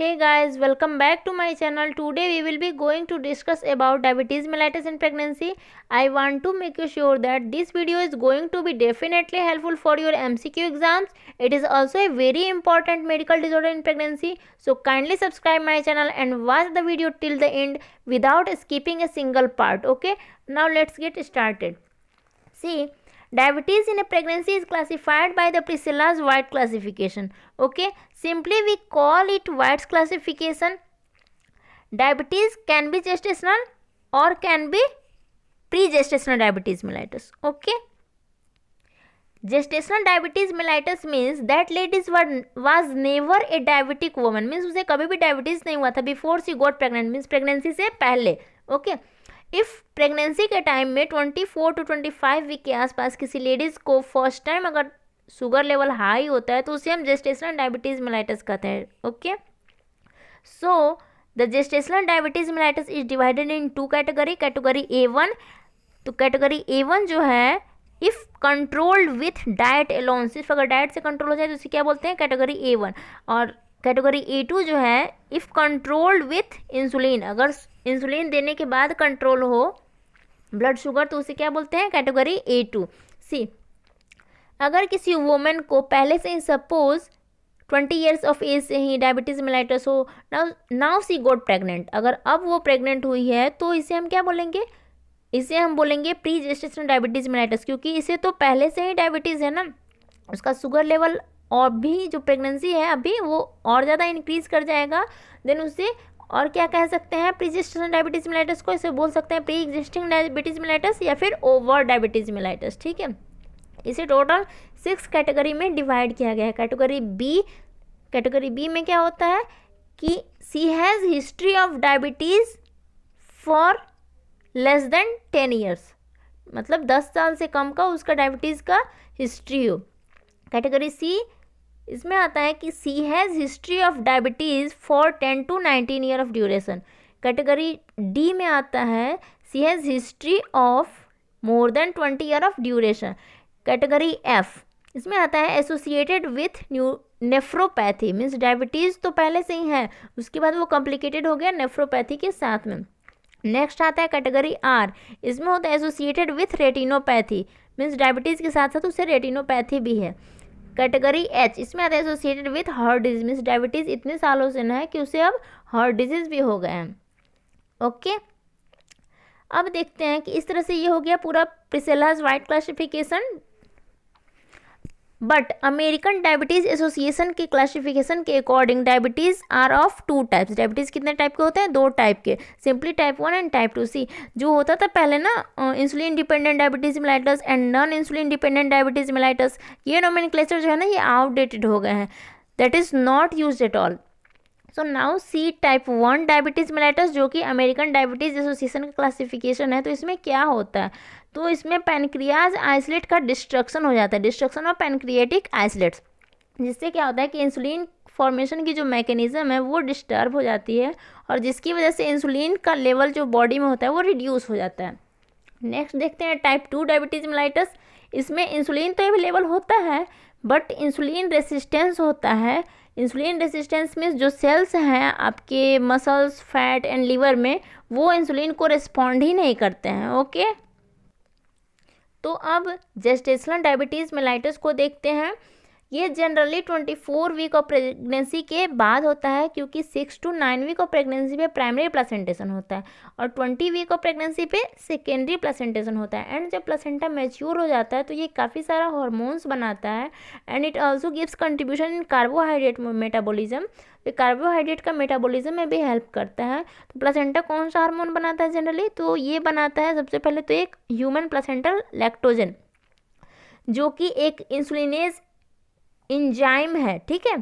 Hey guys, welcome back to my channel. Today we will be going to discuss about diabetes mellitus in pregnancy. I want to make you sure that this video is going to be definitely helpful for your MCQ exams. It is also a very important medical disorder in pregnancy. So kindly subscribe my channel and watch the video till the end without skipping a single part. Okay, now let's get started. See, diabetes in a pregnancy is classified by the Priscilla's White classification. Okay, simply we call it White's classification. Diabetes can be gestational or can be pre-gestational diabetes mellitus. Okay, gestational diabetes mellitus means that lady was never a diabetic woman, means उसे कभी भी diabetes नहीं हुआ था before she got pregnant, means pregnancy से पहले. Okay, if pregnancy के time में 24 to 25 वीक के आसपास किसी लेडीज़ को फर्स्ट टाइम अगर शुगर लेवल हाई होता है तो उसे हम जेस्टेशनल डायबिटीज़ मेलाइटस कहते हैं. Okay, so the gestational diabetes mellitus is divided in two category. Category A1, तो कैटेगरी A1 जो है if controlled with diet alone, सिर्फ अगर डाइट से कंट्रोल हो जाए तो उसे क्या बोलते हैं, कैटेगरी A1. और कैटेगरी A2 जो है इफ़ कंट्रोल्ड विथ इंसुलिन, अगर इंसुलिन देने के बाद कंट्रोल हो ब्लड शुगर तो उसे क्या बोलते हैं, कैटेगरी A2. सी, अगर किसी वुमेन को पहले से ही सपोज 20 ईयर्स ऑफ एज से ही डायबिटीज़ मेलाइटस हो, नाउ सी गॉट प्रेग्नेंट, अगर अब वो प्रेग्नेंट हुई है तो इसे हम क्या बोलेंगे, इसे हम बोलेंगे प्री जेस्टेशनल डायबिटीज़ मेलाइटस, क्योंकि इसे तो पहले से ही डायबिटीज़ है ना, उसका शुगर लेवल और भी जो प्रेगनेंसी है अभी वो और ज़्यादा इंक्रीज़ कर जाएगा. देन उसे और क्या कह सकते हैं, प्री जेस्टेशनल डायबिटीज़ मेलाइटस को इसे बोल सकते हैं प्री एग्जिस्टिंग डायबिटीज़ मेलाइटस या फिर ओवर डायबिटीज़ मेलाइटस. ठीक है, इसे टोटल 6 कैटेगरी में डिवाइड किया गया है. कैटेगरी बी में क्या होता है कि C has history of diabetes for less than 10 years, मतलब 10 साल से कम का उसका डायबिटीज़ का हिस्ट्री हो. कैटेगरी सी इसमें आता है कि C has history of diabetes for 10 to 19 year of duration. Category D में आता है C has history of more than 20 year of duration. Category F इसमें आता है associated with nephropathy, means diabetes तो पहले से ही है, उसके बाद वो कॉम्प्लिकेटेड हो गया नेफ्रोपैथी के साथ में. नेक्स्ट आता है कैटेगरी आर, इसमें होता है associated with retinopathy, means diabetes के साथ साथ उससे रेटिनोपैथी भी है. कैटेगरी एच इसमें आता है associated with heart disease, means diabetes इतने सालों से न है कि उसे अब हार्ट डिजीज़ भी हो गए हैं. ओके, अब देखते हैं कि इस तरह से ये हो गया पूरा Priscilla White classification. But American diabetes association के क्लासिफिकेशन के according diabetes are of 2 types. Diabetes कितने टाइप के होते हैं, 2 टाइप के, simply type 1 and type 2. See, जो होता था पहले ना insulin dependent diabetes mellitus and non insulin dependent diabetes mellitus, ये नोमेनक्लेचर जो है ना ये आउटडेटेड हो गए हैं, that is not used at all. So now C type 1 diabetes mellitus जो कि अमेरिकन डायबिटीज़ एसोसिएशन का क्लासिफिकेशन है. तो इसमें क्या होता है, तो इसमें पैनक्रियाज आइसोलेट का डिस्ट्रक्शन हो जाता है, डिस्ट्रक्शन ऑफ पैनक्रिएटिक आइसोलेट्स, जिससे क्या होता है कि इंसुलिन फॉर्मेशन की जो मैकेनिज्म है वो डिस्टर्ब हो जाती है और जिसकी वजह से इंसुलिन का लेवल जो बॉडी में होता है वो रिड्यूस हो जाता है. नेक्स्ट देखते हैं टाइप 2 डायबिटीज़ मेलाइटस. इसमें इंसुलिन तो अवेलेबल होता है बट इंसुलिन रेसिस्टेंस होता है. इंसुलिन रेसिस्टेंस में जो सेल्स हैं आपके मसल्स, फैट एंड लीवर में, वो इंसुलिन को रिस्पॉन्ड ही नहीं करते हैं. ओके, तो अब जेस्टेशनल डायबिटीज़ मेलाइटस को देखते हैं. ये जनरली 24 वीक ऑफ प्रेगनेंसी के बाद होता है, क्योंकि 6 to 9 वीक ऑफ प्रेगनेंसी पे प्राइमरी प्लासेंटेशन होता है और 20 वीक ऑफ प्रेगनेंसी पे सेकेंडरी प्लासेंटेशन होता है. एंड जब प्लासेंटा मैच्योर हो जाता है तो ये काफ़ी सारा हार्मोन्स बनाता है and it also gives contribution in carbohydrate metabolism. तो कार्बोहाइड्रेट का मेटाबॉलिज्म में भी हेल्प करता है. तो प्लासेंटा कौन सा हार्मोन बनाता है जनरली, तो ये बनाता है सबसे पहले तो एक ह्यूमन प्लासेंटल लैक्टोजन, जो कि एक इंसुलिनेज इंजाइम है. ठीक है,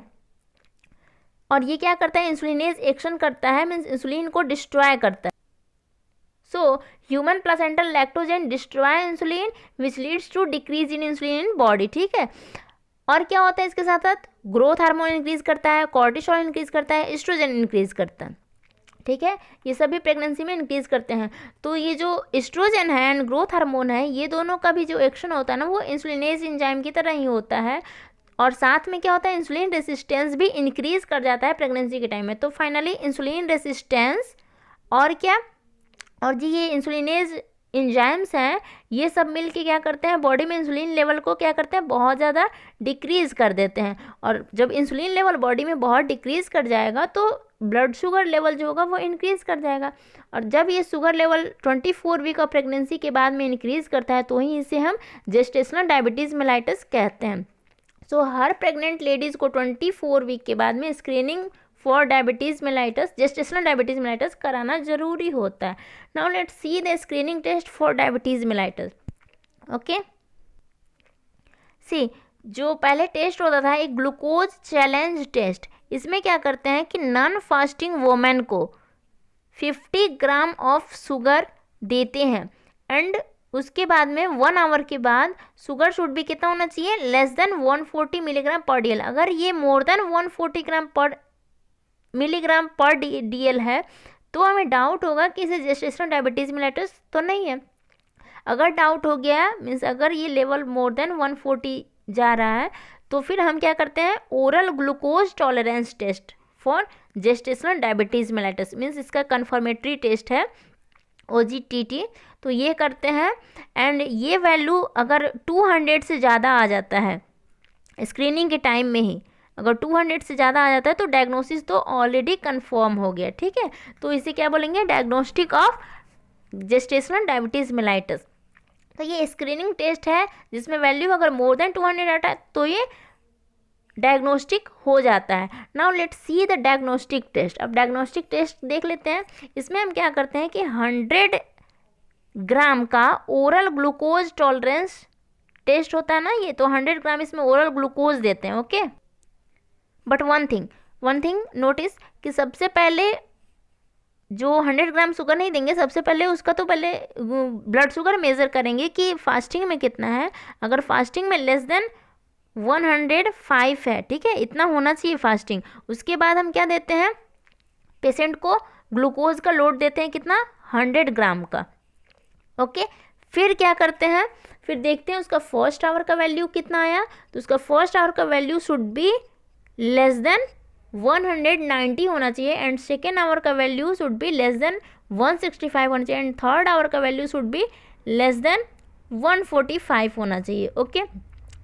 और ये क्या करता है, इंसुलिनेज एक्शन करता है, मीन्स इंसुलिन को डिस्ट्रॉय करता है. So human placental lactogen destroy insulin which leads to decrease in insulin in body. ठीक है, और क्या होता है इसके साथ साथ ग्रोथ हार्मोन इंक्रीज करता है, कॉर्टिसोल इंक्रीज करता है, एस्ट्रोजन इंक्रीज करता है. ठीक है, ये सभी प्रेगनेंसी में इंक्रीज करते हैं. तो ये जो एस्ट्रोजन है एंड ग्रोथ हार्मोन है, ये दोनों का भी जो एक्शन होता है ना वो इंसुलिनेज एंजाइम की तरह ही होता है और साथ में क्या होता है, इंसुलिन रेसिस्टेंस भी इंक्रीज कर जाता है प्रेगनेंसी के टाइम में। तो फाइनली इंसुलिन रेसिस्टेंस और क्या, और जी ये इंसुलिनेज एंजाइम्स हैं, ये सब मिल के क्या करते हैं, बॉडी में इंसुलिन लेवल को क्या करते हैं, बहुत ज़्यादा डिक्रीज़ कर देते हैं। और जब इंसुलिन लेवल बॉडी में बहुत डिक्रीज़ कर जाएगा तो ब्लड शुगर लेवल जो होगा वो इंक्रीज़ कर जाएगा। और जब ये sugar level 24 week of pregnancy के बाद में इंक्रीज़ करता है तो ही इसे हम जेस्टेशनल डायबिटीज़ मेलाइटस कहते हैं। सो हर प्रेग्नेंट लेडीज़ को 24 वीक के बाद में screening for diabetes mellitus, gestational diabetes mellitus कराना जरूरी होता है। Now let's see the screening test for diabetes mellitus. Okay, see जो पहले टेस्ट होता था एक ग्लूकोज चैलेंज टेस्ट। इसमें क्या करते हैं कि नॉन फास्टिंग वोमेन को 50 ग्राम ऑफ शुगर देते हैं एंड उसके बाद में 1 आवर के बाद शुगर शुड भी कितना होना चाहिए, लेस देन 140 मिलीग्राम पर DL। अगर ये मोर देन 140 मिलीग्राम पर DL है तो हमें डाउट होगा कि इसे जेस्टेशनल डायबिटीज़ मेलाइटस तो नहीं है। अगर डाउट हो गया मीन्स अगर ये लेवल मोर देन 140 जा रहा है तो फिर हम क्या करते हैं, oral glucose tolerance test for gestational diabetes mellitus, means इसका कन्फर्मेटरी टेस्ट है OGTT। तो ये करते हैं एंड ये वैल्यू अगर 200 से ज़्यादा आ जाता है स्क्रीनिंग के टाइम में ही, अगर 200 से ज़्यादा आ जाता है तो डायग्नोसिस तो ऑलरेडी कंफर्म हो गया, ठीक है। तो इसे क्या बोलेंगे, diagnostic of gestational diabetes mellitus. तो ये स्क्रीनिंग टेस्ट है जिसमें वैल्यू अगर मोर देन 200 आता है तो ये डायग्नोस्टिक हो जाता है। Now let's see the diagnostic test. अब डायग्नोस्टिक टेस्ट देख लेते हैं। इसमें हम क्या करते हैं कि 100 ग्राम का ओरल ग्लूकोज टॉलरेंस टेस्ट होता है ना ये, तो 100 ग्राम इसमें ओरल ग्लूकोज देते हैं। Okay, but one thing notice कि सबसे पहले जो 100 ग्राम शुगर नहीं देंगे, सबसे पहले उसका तो पहले ब्लड शुगर मेज़र करेंगे कि फास्टिंग में कितना है। अगर फास्टिंग में लेस देन 105 है, ठीक है, इतना होना चाहिए फास्टिंग। उसके बाद हम क्या देते हैं, पेशेंट को ग्लूकोज का लोड देते हैं कितना, 100 ग्राम का। ओके, फिर क्या करते हैं, फिर देखते हैं उसका फर्स्ट आवर का वैल्यू कितना आया। तो उसका फर्स्ट आवर का value should be less then 190 होना चाहिए एंड सेकेंड आवर का value should be less then 165 होना चाहिए एंड थर्ड आवर का value should be less then 145 होना चाहिए। ओके,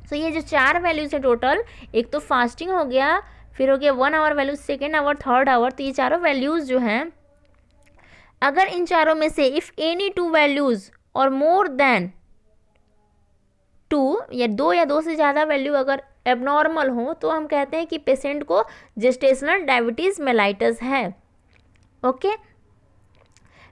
सो ये जो 4 वैल्यूज है टोटल, एक तो फास्टिंग हो गया, फिर हो गया 1 hour value, second hour, third hour, तो ये चारों वैल्यूज़ जो हैं, अगर इन चारों में से इफ़ एनी 2 वैल्यूज़ और मोर देन 2 या 2 या 2 से ज़्यादा वैल्यू अगर एबनॉर्मल हो तो हम कहते हैं कि पेशेंट को जेस्टेशनल डायबिटीज़ मेलाइटस है। ओके,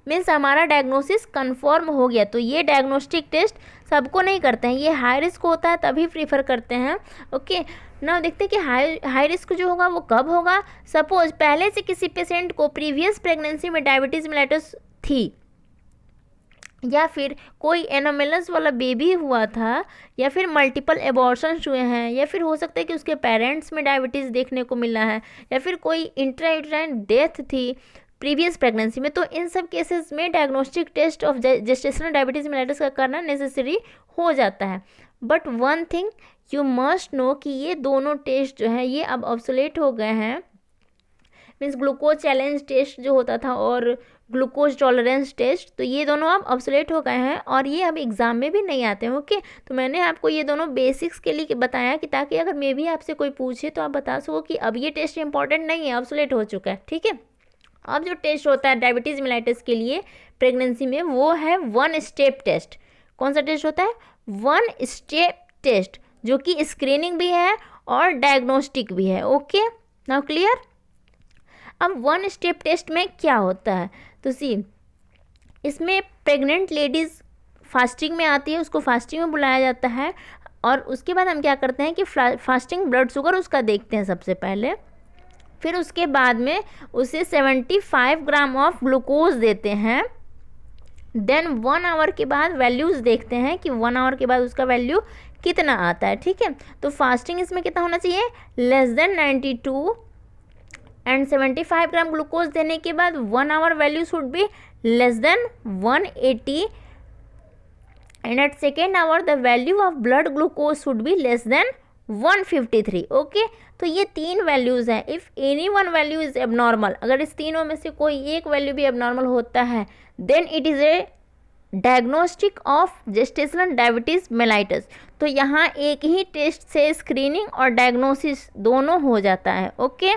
मीन्स हमारा डायग्नोसिस कंफर्म हो गया। तो ये डायग्नोस्टिक टेस्ट सबको नहीं करते हैं, ये हाई रिस्क होता है तभी प्रीफर करते हैं। ओके, ना देखते हैं कि हाई रिस्क जो होगा वो कब होगा। सपोज पहले से किसी पेशेंट को प्रीवियस प्रेगनेंसी में डायबिटीज़ मेलाइटस थी, या फिर कोई एनोमेलस वाला बेबी हुआ था, या फिर मल्टीपल एबॉर्शंस हुए हैं, या फिर हो सकता है कि उसके पेरेंट्स में डायबिटीज़ देखने को मिला है, या फिर कोई इंट्रायूटेराइन डेथ थी प्रीवियस प्रेगनेंसी में, तो इन सब केसेस में diagnostic test of gestational diabetes mellitus का करना नेसेसरी हो जाता है। But one thing you must know कि ये दोनों टेस्ट जो है ये अब ऑब्सोलेट हो गए हैं। मीन्स ग्लूकोज चैलेंज टेस्ट जो होता था और ग्लूकोज टॉलरेंस टेस्ट, तो ये दोनों अब ऑब्सोलेट हो गए हैं और ये अब एग्ज़ाम में भी नहीं आते हैं। ओके, तो मैंने आपको ये दोनों बेसिक्स के लिए बताया कि ताकि अगर मे भी आपसे कोई पूछे तो आप बता सको कि अब ये टेस्ट इंपॉर्टेंट नहीं है, ऑब्सोलेट हो चुका है। ठीक है, अब जो टेस्ट होता है डायबिटीज़ मेलाइटस के लिए प्रेगनेंसी में वो है 1 स्टेप टेस्ट। कौन सा टेस्ट होता है? 1 स्टेप टेस्ट, जो कि स्क्रीनिंग भी है और डायग्नोस्टिक भी है। Okay, now clear. अब 1 स्टेप टेस्ट में क्या होता है तो सी, इसमें प्रेग्नेंट लेडीज़ फास्टिंग में आती है, उसको फास्टिंग में बुलाया जाता है और उसके बाद हम क्या करते हैं कि फास्टिंग ब्लड शुगर उसका देखते हैं सबसे पहले, फिर उसके बाद में उसे 75 ग्राम ऑफ ग्लूकोज देते हैं। देन 1 आवर के बाद वैल्यूज़ देखते हैं कि 1 आवर के बाद उसका वैल्यू कितना आता है। ठीक है, तो फास्टिंग इसमें कितना होना चाहिए? Less than 92 and 75 gram glucose देने के बाद 1 hour value should be less than 180 and at second hour the value of blood glucose should be less than 153। Okay, तो ये 3 वैल्यूज़ हैं। If any one value is abnormal, अगर इस तीनों में से कोई एक वैल्यू भी एबनॉर्मल होता है, then it is a diagnostic of gestational diabetes mellitus. तो यहाँ एक ही टेस्ट से स्क्रीनिंग और डायग्नोसिस दोनों हो जाता है। Okay,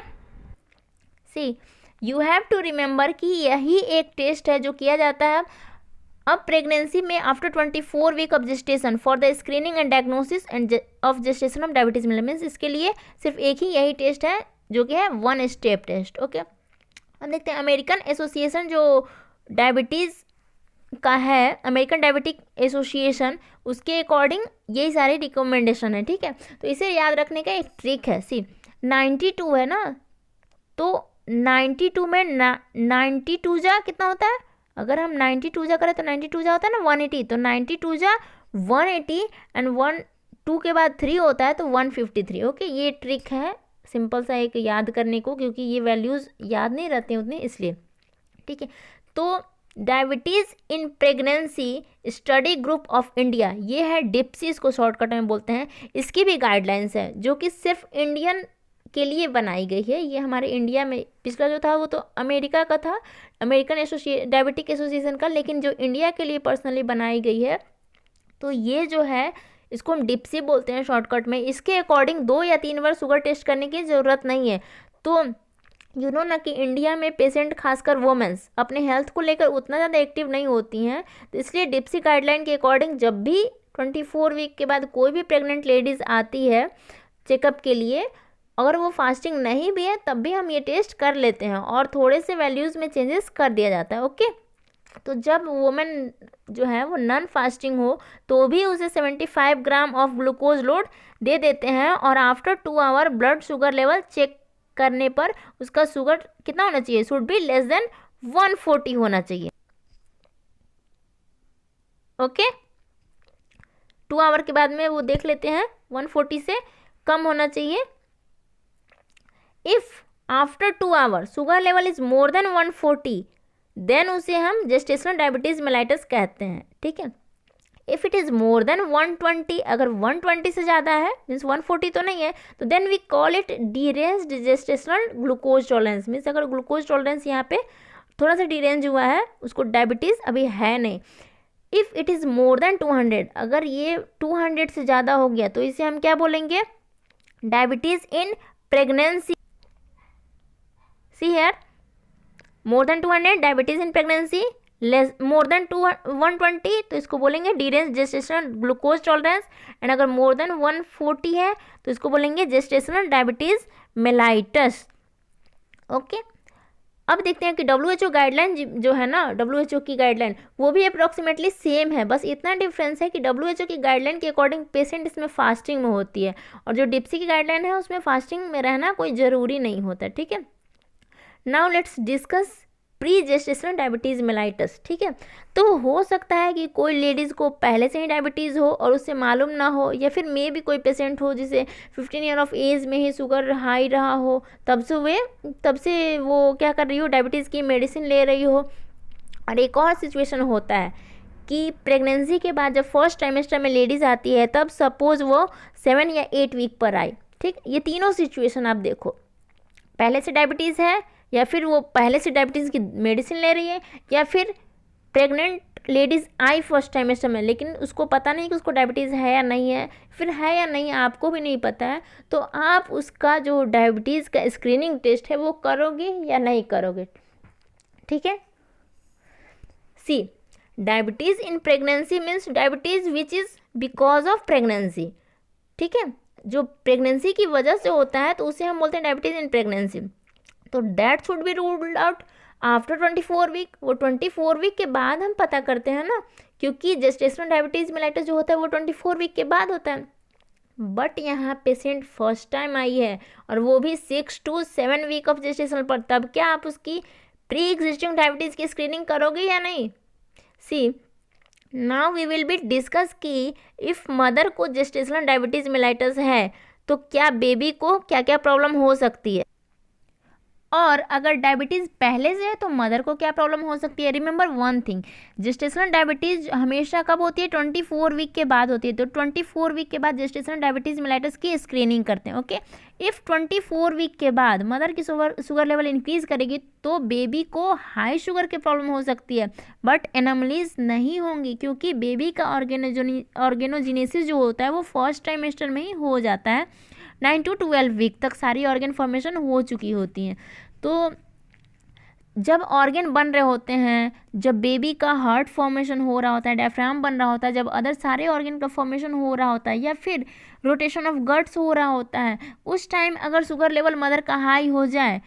see you have to remember कि यही एक टेस्ट है जो किया जाता है अब प्रेगनेंसी में after 24 week of gestation for the screening and diagnosis and of gestation of diabetes mellitus. इसके लिए सिर्फ एक ही यही टेस्ट है जो कि है 1 स्टेप टेस्ट। ओके, अब देखते हैं अमेरिकन एसोसिएशन जो डायबिटीज़ का है, अमेरिकन डायबिटिक एसोसिएशन, उसके अकॉर्डिंग यही सारी रिकमेंडेशन है। ठीक है, तो इसे याद रखने का एक ट्रिक है। सी 92 है ना, तो 92 में 92 जा कितना होता है, अगर हम 92 जा करें तो 92 जा होता है ना 180, तो 92 जा 180 एंड 2 के बाद 3 होता है तो 153। ओके, ये ट्रिक है सिंपल सा एक याद करने को, क्योंकि ये वैल्यूज़ याद नहीं रहते हैं उतने, इसलिए। ठीक है, तो diabetes in pregnancy study group of India, ये है डिप्सी, इसको शॉर्टकट में बोलते हैं। इसकी भी गाइडलाइंस है जो कि सिर्फ इंडियन के लिए बनाई गई है। ये हमारे इंडिया में, पिछला जो था वो तो अमेरिका का था, अमेरिकन डायबिटिक एसोसिएशन का, लेकिन जो इंडिया के लिए पर्सनली बनाई गई है, तो ये जो है इसको हम डिप्सी बोलते हैं शॉर्टकट में। इसके अकॉर्डिंग 2 या 3 बार शुगर टेस्ट करने की ज़रूरत नहीं है। तो यू नो ना कि इंडिया में पेशेंट खासकर वोमेंस अपने हेल्थ को लेकर उतना ज़्यादा एक्टिव नहीं होती हैं, तो इसलिए डिप्सी गाइडलाइन के अकॉर्डिंग जब भी 24 वीक के बाद कोई भी प्रेग्नेंट लेडीज़ आती है चेकअप के लिए, अगर वो फास्टिंग नहीं भी है तब भी हम ये टेस्ट कर लेते हैं और थोड़े से वैल्यूज़ में चेंजेस कर दिया जाता है। ओके, तो जब वुमेन जो है वो नॉन फास्टिंग हो तो भी उसे 75 ग्राम ऑफ ग्लूकोज लोड दे देते हैं, और after 2 hour blood sugar level check करने पर उसका शुगर कितना होना चाहिए, शुड बी लेस देन 140 होना चाहिए। ओके, 2 आवर के बाद में वो देख लेते हैं 140 से कम होना चाहिए। If after 2 hour sugar level is more than 140 then उसे हम जेस्टेशनल डायबिटीज़ मेलाइटस कहते हैं। ठीक है, if it is more than 120, अगर 120 से ज़्यादा है मीन्स 140 तो नहीं है, तो then we call it deranged gestational glucose tolerance. Means अगर ग्लूकोज टॉलरेंस यहाँ पे थोड़ा सा डीरेंज हुआ है, उसको डायबिटीज़ अभी है नहीं। If it is more than 200, अगर ये 200 से ज़्यादा हो गया तो इसे हम क्या बोलेंगे, diabetes in pregnancy. See here, more than 200 diabetes in pregnancy, less more than 120 तो इसको बोलेंगे deranged gestational glucose tolerance, and अगर मोर देन 140 है तो इसको बोलेंगे जेस्टेशनल डायबिटीज़ मेलाइटस। ओके, अब देखते हैं कि WHO गाइडलाइन जो है ना, WHO की गाइडलाइन वो भी अप्रॉक्सीमेटली सेम है, बस इतना डिफरेंस है कि WHO की गाइडलाइन के अकॉर्डिंग पेशेंट इसमें फास्टिंग में होती है, और जो डिप्सी की गाइडलाइन है उसमें फास्टिंग में रहना कोई ज़रूरी नहीं होता। ठीक है, now let's discuss pre gestational diabetes mellitus. ठीक है, तो हो सकता है कि कोई लेडीज़ को पहले से ही डायबिटीज़ हो और उससे मालूम ना हो, या फिर मे भी कोई पेशेंट हो जिसे 15 ईयर ऑफ एज में ही शुगर हाई रहा हो, तब से वो क्या कर रही हो, डायबिटीज़ की मेडिसिन ले रही हो। और एक और सिचुएशन होता है कि प्रेगनेंसी के बाद जब फर्स्ट ट्राइमेस्टर में लेडीज़ आती है, तब सपोज़ वो 7 या 8 वीक पर आई। ठीक, ये तीनों सिचुएशन आप देखो, पहले से डायबिटीज़ है, या फिर वो पहले से डायबिटीज़ की मेडिसिन ले रही है, या फिर प्रेग्नेंट लेडीज़ आई फर्स्ट ट्राइमेस्टर में लेकिन उसको पता नहीं कि उसको डायबिटीज़ है या नहीं है, फिर है या नहीं आपको भी नहीं पता है, तो आप उसका जो डायबिटीज़ का स्क्रीनिंग टेस्ट है वो करोगे या नहीं करोगे। ठीक है, see diabetes in pregnancy means diabetes which is because of pregnancy. ठीक है, जो प्रेगनेंसी की वजह से होता है तो उसे हम बोलते हैं डायबिटीज़ इन प्रेगनेंसी, तो that should be ruled out after 24 week. वो 24 वीक के बाद हम पता करते हैं ना, क्योंकि जेस्टेशनल डायबिटीज़ मेलाइटस जो होता है वो 24 वीक के बाद होता है। बट यहाँ पेशेंट फर्स्ट टाइम आई है और वो भी 6 to 7 वीक ऑफ जेस्टेशन पर, तब क्या आप उसकी प्री एग्जिस्टिंग डायबिटीज़ की स्क्रीनिंग करोगे या नहीं। See now we will be discuss कि इफ़ मदर को जेस्टेशनल डायबिटीज़ मेलाइटस है तो क्या बेबी को क्या क्या प्रॉब्लम हो सकती है। और अगर डायबिटीज़ पहले से है तो मदर को क्या प्रॉब्लम हो सकती है। Remember one thing, gestational diabetes हमेशा कब होती है, 24 वीक के बाद होती है। तो 24 वीक के बाद जेस्टेशनल डायबिटीज़ मेलाइटस की स्क्रीनिंग करते हैं। ओके, इफ़ 24 वीक के बाद मदर की शुगर लेवल इंक्रीज़ करेगी तो बेबी को हाई शुगर की प्रॉब्लम हो सकती है, बट एनोमलीज नहीं होंगी, क्योंकि बेबी का ऑर्गेनोजेनेसिस जो होता है वो फर्स्ट ट्राइमेस्टर में ही हो जाता है। 9 to 12 वीक तक सारी ऑर्गन फॉर्मेशन हो चुकी होती हैं। तो जब ऑर्गन बन रहे होते हैं, जब बेबी का हार्ट फॉर्मेशन हो रहा होता है, डायफ्राम बन रहा होता है, जब अदर सारे ऑर्गन का फॉर्मेशन हो रहा होता है, या फिर रोटेशन ऑफ गट्स हो रहा होता है, उस टाइम अगर शुगर लेवल मदर का हाई हो जाए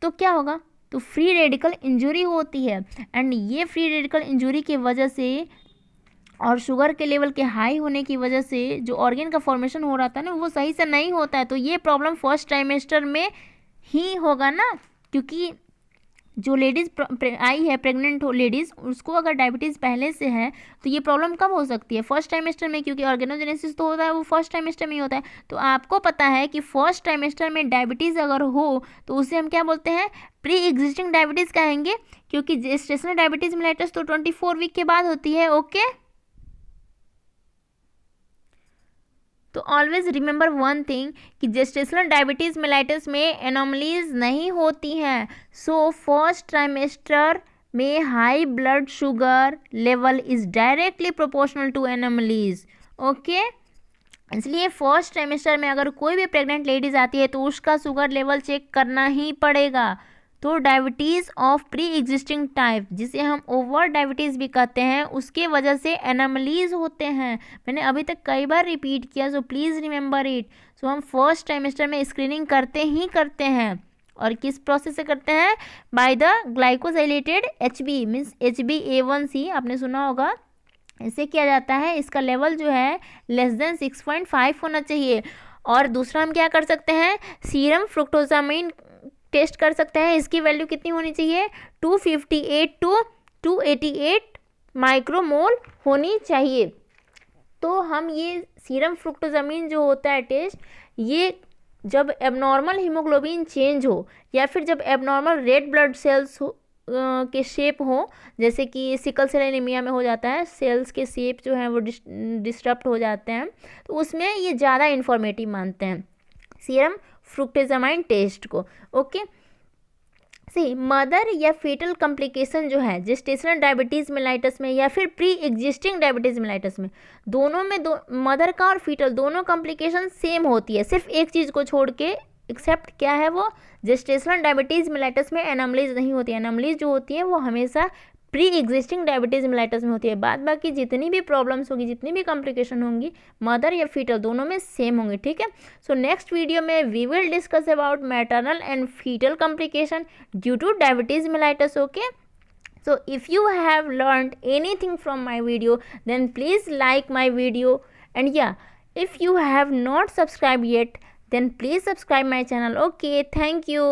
तो क्या होगा, तो फ्री रेडिकल इंजरी होती है। एंड ये फ्री रेडिकल इंजरी की वजह से और शुगर के लेवल के हाई होने की वजह से जो ऑर्गन का फॉर्मेशन हो रहा था ना वो सही से नहीं होता है। तो ये प्रॉब्लम फर्स्ट ट्राइमेस्टर में ही होगा ना, क्योंकि जो लेडीज़ आई है, प्रेग्नेंट हो लेडीज़, उसको अगर डायबिटीज़ पहले से है तो ये प्रॉब्लम कब हो सकती है, फर्स्ट ट्राइमेस्टर में, क्योंकि ऑर्गेनोजेनेसिस तो होता है वो फर्स्ट ट्राइमेस्टर में ही होता है। तो आपको पता है कि फर्स्ट ट्राइमेस्टर में डायबिटीज़ अगर हो तो उसे हम क्या बोलते हैं, प्री एग्जिस्टिंग डायबिटीज़ कहेंगे, क्योंकि जेस्टेशनल डायबिटीज़ मेलाइटस तो 24 वीक के बाद होती है। ओके, तो ऑलवेज रिमेंबर वन थिंग कि जेस्टेशनल डायबिटीज़ मेलाइटस में एनोमलीज नहीं होती हैं। सो फर्स्ट ट्राइमेस्टर में high blood sugar level is directly proportional to anomalies. Okay, इसलिए फर्स्ट ट्राइमेस्टर में अगर कोई भी प्रेग्नेंट लेडीज आती है तो उसका शुगर लेवल चेक करना ही पड़ेगा। तो diabetes of pre existing type, जिसे हम ओवर डायबिटीज़ भी कहते हैं, उसके वजह से एनोमलीज होते हैं। मैंने अभी तक कई बार रिपीट किया, सो प्लीज़ रिमेंबर इट। सो हम फर्स्ट ट्राइमेस्टर में स्क्रीनिंग करते ही करते हैं, और किस प्रोसेस से करते हैं, by the glycosylated HB means HbA1c, आपने सुना होगा। इसे किया जाता है, इसका लेवल जो है लेस देन 6.5 होना चाहिए। और दूसरा हम क्या कर सकते हैं, सीरम फ्रुक्टोजामिन टेस्ट कर सकते हैं। इसकी वैल्यू कितनी होनी चाहिए, 258 to 288 माइक्रोमोल होनी चाहिए। तो हम ये सीरम फ्रुक्टोजामिन जो होता है टेस्ट, ये जब एबनॉर्मल हीमोग्लोबिन चेंज हो, या फिर जब एबनॉर्मल रेड ब्लड सेल्स के शेप हो, जैसे कि सिकल सेल एनीमिया में हो जाता है, सेल्स के शेप जो है वो डिस्टर्ब हो जाते हैं, तो उसमें ये ज़्यादा इन्फॉर्मेटिव मानते हैं सीरम फ्रुक्टोजामाइन टेस्ट को। ओके, सी मदर या फेटल कॉम्प्लिकेशन जो है जेस्टेशनल डायबिटीज़ मेलाइटस में या फिर प्री एग्जिस्टिंग डायबिटीज़ मेलाइटस में, दोनों में मदर का और फीटल दोनों कॉम्प्लिकेशन सेम होती है, सिर्फ एक चीज़ को छोड़ के, एक्सेप्ट क्या है वो, जेस्टेशनल डायबिटीज़ मेलाइटस में एनोमलीज नहीं होती है। एनोमलीज जो होती है वो हमेशा प्री एग्जिस्टिंग डायबिटीज़ मेलाइटस में होती है। बाद बाकी जितनी भी प्रॉब्लम्स होगी, जितनी भी कॉम्प्लिकेशन होंगी, मदर या फीटल दोनों में सेम होंगी। ठीक है, सो नेक्स्ट वीडियो में we will discuss about maternal and fetal complication due to diabetes mellitus. Okay, so if you have learned anything from my video, then please like my video, and yeah, if you have not subscribed yet, then please subscribe my channel. Okay, thank you.